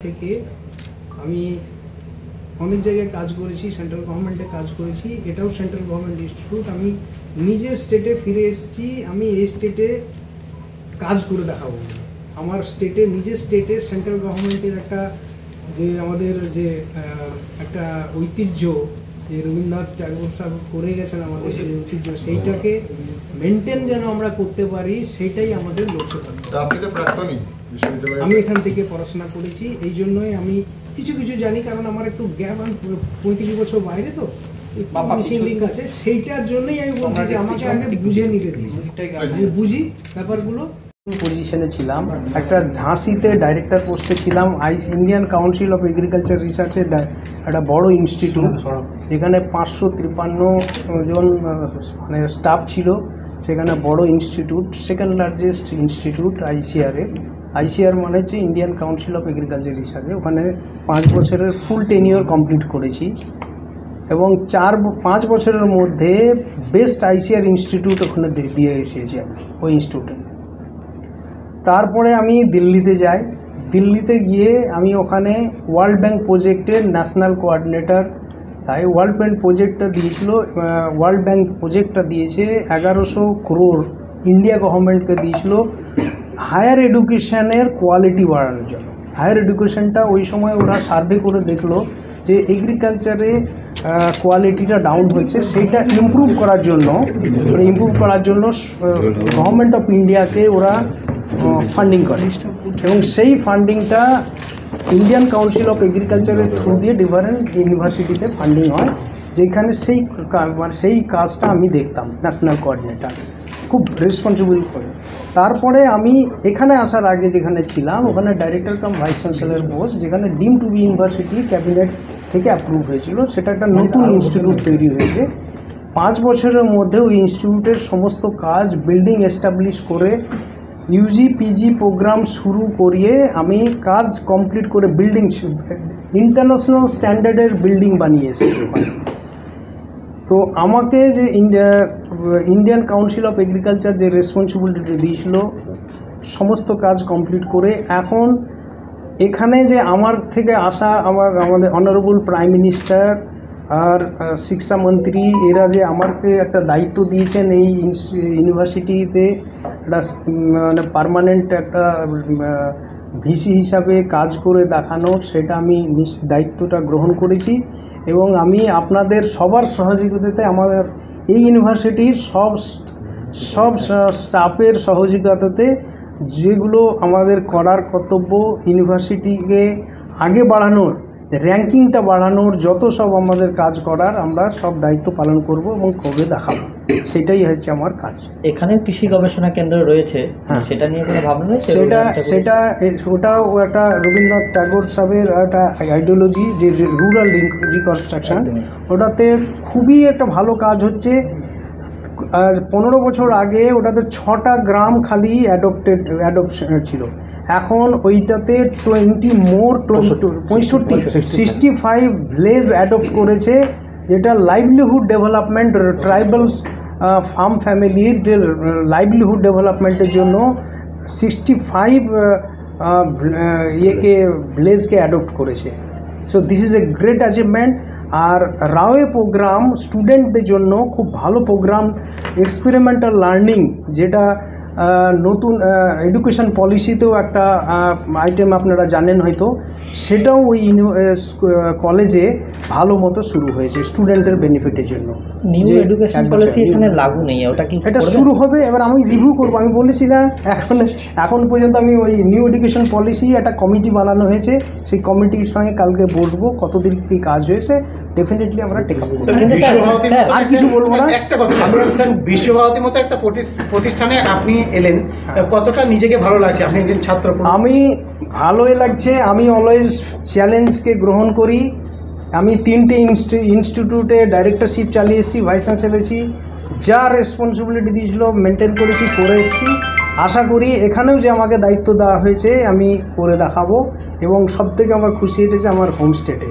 থেকে আমি অনেক জায়গায় কাজ করেছি, সেন্ট্রাল গভর্নমেন্টে কাজ করেছি, এটাও সেন্ট্রাল গভর্নমেন্ট ইনস্টিটিউট। আমি নিজের স্টেটে ফিরে এসেছি, আমি এই স্টেটে কাজ করে দেখাবো। আমার স্টেটে, নিজের স্টেটে সেন্ট্রাল গভর্নমেন্টের একটা যে আমাদের যে একটা ঐতিহ্য, যে রবীন্দ্রনাথ ট্যাগোর সাহেব করে গেছেন আমাদের যে ঐতিহ্য, সেইটাকে মেনটেন যেন আমরা করতে পারি, সেইটাই আমাদের লক্ষ্য থাকবে। আপনি তো প্রাক্তনী বিশ্ববিদ্যালয়ে, আমি এখান থেকে পড়াশোনা করেছি, এই জন্যই আমি কিছু কিছু জানি, কারণ আমার একটু জ্ঞান, 35 বছর বাইরে তো মিসিং লিঙ্ক আছে, সেইটার জন্যই আমি বলছি যে আমাকে আগে বুঝে নিতে দিই, আমি বুঝি ব্যাপারগুলো। পজিশনে ছিলাম, একটা ঝাঁসিতে ডাইরেক্টর পোস্টে ছিলাম, ইন্ডিয়ান কাউন্সিল অফ এগ্রিকালচার রিসার্চের একটা বড় ইনস্টিটিউট, যেখানে 553 জন মানে স্টাফ ছিল, সেখানে বড় institute, second largest institute ICR মানে হচ্ছে ইন্ডিয়ান কাউন্সিল অফ এগ্রিকালচার রিসার্চে। ওখানে 5 বছরের ফুল টেনিওর কমপ্লিট করেছি এবং 5 বছরের মধ্যে বেস্ট আইসিআর ইনস্টিটিউট ওখানে দিয়ে এসেছি আমি ওই ইনস্টিটিউটে। তারপরে আমি দিল্লিতে যাই, দিল্লিতে গিয়ে আমি ওখানে ওয়ার্ল্ড ব্যাংক প্রজেক্টের ন্যাশনাল কোঅর্ডিনেটর। তাই ওয়ার্ল্ড ব্যাংক প্রজেক্টটা দিয়েছিল, ওয়ার্ল্ড ব্যাংক প্রজেক্টটা দিয়েছে 1100 crore ইন্ডিয়া গভর্নমেন্টকে দিয়েছিল হায়ার এডুকেশনের কোয়ালিটি বাড়ানোর জন্য। হায়ার এডুকেশনটা ওই সময় ওরা সার্ভে করে দেখলো যে এগ্রিকালচারে কোয়ালিটিটা ডাউন হচ্ছে, সেইটা ইমপ্রুভ করার জন্য গভর্নমেন্ট অফ ইন্ডিয়াকে ওরা ফান্ডিং করে এবং সেই ফান্ডিংটা ইন্ডিয়ান কাউন্সিল অফ এগ্রিকালচারের থ্রু দিয়ে ডিফারেন্ট ইউনিভার্সিটিতে ফান্ডিং হয়, যেখানে সেই কাজটা আমি দেখতাম ন্যাশনাল কোঅর্ডিনেটর, খুব রেসপন্সিবল করে। তারপরে আমি এখানে আসার আগে যেখানে ছিলাম ওখানে ডাইরেক্টর কাম ভাইস চ্যান্সেলর পোস্ট, যেখানে ডিম টু বি ইউনিভার্সিটি ক্যাবিনেট থেকে অ্যাপ্রুভ হয়েছিল, সেটা একটা নতুন ইনস্টিটিউট তৈরি হয়েছে। 5 বছরের মধ্যে ওই ইনস্টিটিউটের সমস্ত কাজ বিল্ডিং এস্টাবলিশ করে ইউজি পিজি প্রোগ্রাম শুরু করিয়ে আমি কাজ কমপ্লিট করে বিল্ডিং ইন্টারন্যাশনাল স্ট্যান্ডার্ডের বিল্ডিং বানিয়ে এসেছি ওখানে। তো আমাকে যে ইন্ডিয়ান কাউন্সিল অফ এগ্রিকালচার যে রেসপন্সিবিলিটি দিয়েছিল সমস্ত কাজ কমপ্লিট করে, এখন এখানে যে আমার থেকে আসা আমাদের অনারেবল প্রাইম মিনিস্টার আর শিক্ষামন্ত্রী, এরা যে আমাকে একটা দায়িত্ব দিয়েছেন এই ইউনিভার্সিটিতে একটা মানে পার্মানেন্ট একটা ভিসি হিসাবে কাজ করে দেখানো, সেটা আমি দায়িত্বটা গ্রহণ করেছি এবং আমি আপনাদের সবার সহযোগিতাতে আমাদের এই ইউনিভার্সিটির সব স্টাফের সহযোগিতাতে যেগুলো আমাদের করার কর্তব্য, ইউনিভার্সিটিকে আগে বাড়ানোর, র্যাঙ্কিংটা বাড়ানোর, যত সব আমাদের কাজ করার আমরা সব দায়িত্ব পালন করব এবং করে দেখাবো, সেটাই হচ্ছে আমার কাজ। এখানে কৃষি গবেষণা কেন্দ্র রয়েছে, সেটা নিয়ে কোনো ভাবনা নেই? ওটাও একটা রবীন্দ্রনাথ ট্যাগোর সাহেবের একটা আইডিওলজি, যে রুরাল রিকনস্ট্রাকশন, ওটাতে খুবই একটা ভালো কাজ হচ্ছে। আর 15 বছর আগে ওটাতে 6টা গ্রাম খালি অ্যাডপশন ছিল, এখন ওইটাতে 65 ভিলেজ অ্যাডপ্ট করেছে, যেটা লাইভলিহুড ডেভেলপমেন্ট, ট্রাইবালস ফার্ম ফ্যামিলির যে লাইভলিহুড ডেভেলপমেন্টের জন্য 65 ভিলেজকে অ্যাডপ্ট করেছে। So this is a great achievement. আর রাওয়ে প্রোগ্রাম স্টুডেন্টদের জন্য খুব ভালো প্রোগ্রাম, এক্সপেরিমেন্টাল লার্নিং, যেটা নতুন এডুকেশন পলিসিতেও একটা আইটেম আপনারা জানেন হয়তো, সেটাও ওই কলেজে ভালো মতো শুরু হয়েছে স্টুডেন্টের বেনিফিটের জন্য। নিউ এডুকেশন পলিসি এখানে লাগু নেই, এটা শুরু হবে, এবার আমি রিভিউ করবো। আমি বলেছি না, এখন পর্যন্ত আমি ওই নিউ এডুকেশন পলিসি একটা কমিটি বানানো হয়েছে, সেই কমিটির সঙ্গে কালকে বসবো, কতদিন কী কাজ হয়েছে ডেফিনেটলি আমরা টেক আপ করব। আর কিছু বলবো না। একটা কথা, বিশ্বভারতীর মতো একটা প্রতিষ্ঠানে আপনি এলেন, কতটা নিজেকে ভালো লাগছে? আপনি একজন ছাত্র। আমি ভালোই লাগছে, আমি অলওয়েজ চ্যালেঞ্জকে গ্রহণ করি। আমি 3টে ইনস্টিটিউটে ডাইরেক্টরশিপ চালিয়ে এসেছি, ভাইস চ্যান্সেলরছি, যা রেসপন্সিবিলিটি দিয়েছিল মেনটেন করেছি, করে এসেছি। আশা করি এখানেও যে আমাকে দায়িত্ব দেওয়া হয়েছে আমি করে দেখাবো এবং সবথেকে আমার খুশি হয়েছে আমার হোম স্টেটে।